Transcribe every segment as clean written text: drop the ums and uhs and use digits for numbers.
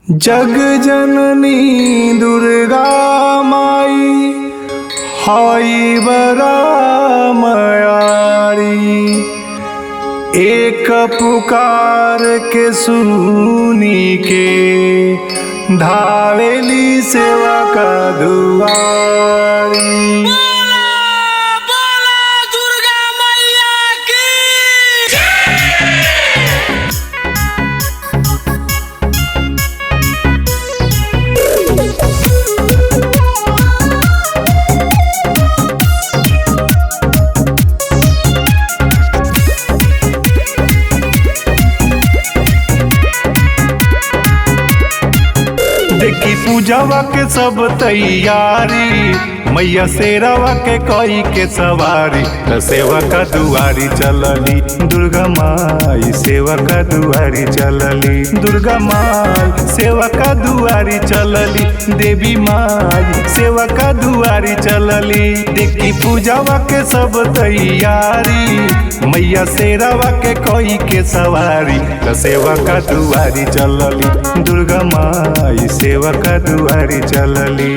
जग जननी दुर्गा माई हई बरामयारी। एक पुकार के सुनी के धावेली सेवा का दुआरी। देखी पूजावा के सब तैयारी, मैया शेरावा के कोई के सवारी। सेवा का दुआरी चलली दुर्गा माई, सेवा का दुआरी चलली दुर्गा माई, सेवा का दुआरी चलली देवी माई, सेवा का दुआरी चलली। देखी पूजावा के सब तैयारी, मैया शेरावा के कोई के सवारी। सेवा का दुआरी चलली दुर्गा माई, सेवा का दुआरी चलली।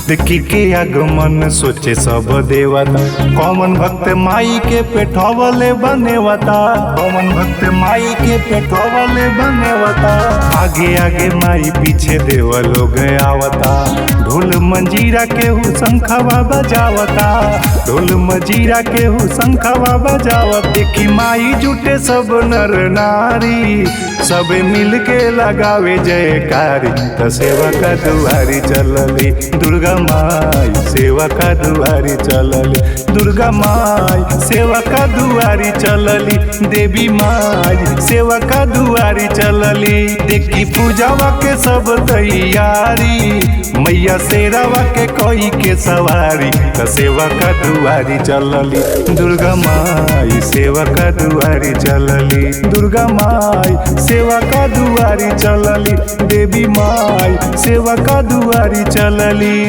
देखी के आगमन सोचे सब देवता, कौन भक्त माई के पेठवले बनेवता, कौन भक्त माई के पेठवले बनेवता। आगे आगे माई पीछे देव लोग आवता, ढोल मंजीरा के हु शंखवा बजावता, ढोल मंजीरा के हु शंखवा बजावत। देखी माई जुटे सब नर नारी, सब मिल के लगावे जयकारी। त सेवा का दुआरी चलली दुर्गा माई, सेवा का दुआरी चलली दुर्गा माई, सेवा का दुआरी चलली देवी माई, सेवा का दुआरी चलली। देखी पूजावा के सब तैयारी, मैया शेरावा के कोई के सवारी। त सेवा का दुआरी चलली दुर्गा माई, सेवा का दुआरी चलली दुर्गा माई, सेवा का दुआरी चलली देवी माई, सेवा का दुआरी चलली।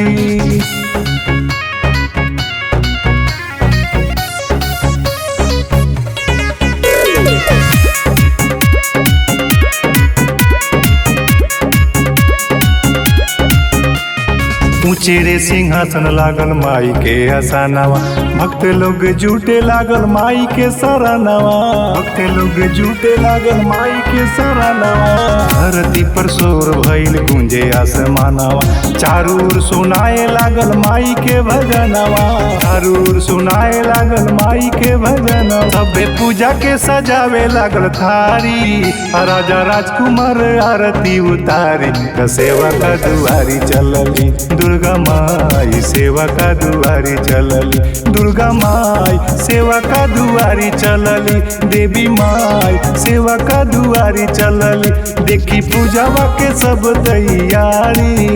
ऊंचे रे सिंहासन लागल माई के आसनवा, भक्त लोग जुटे लागल माई के सरनवा, भक्त लोग जुटे लागल माई के सरनवा। धरती पर शोर भइल गूंजे आसमानवा, चारू ओर सुनाए लागल माई के भजनवा, चारू ओर सुनाए लागल माई के भजनवा। सबे पूजा के सजावे लागल थारी, राजा राजकुमार आरती उतारी। सेवा का दुआरी चलली दुर्गा माई, सेवा का दुआरी चलली दुर्गा माई, सेवा का दुआरी चलली देवी माई, सेवा का दुआरी चलली। देखी पूजावा के सब तैयारी,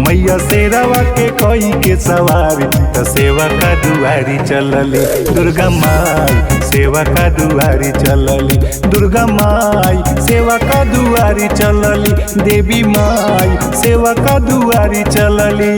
मैया शेरावा के कोई के सवारी। त सेवा का दुआरी चलली दुर्गा माई, सेवा का दुआरी चलली दुर्गा माई, सेवा का दुआरी चलली देवी माई, सेवा का दुआरी चलली।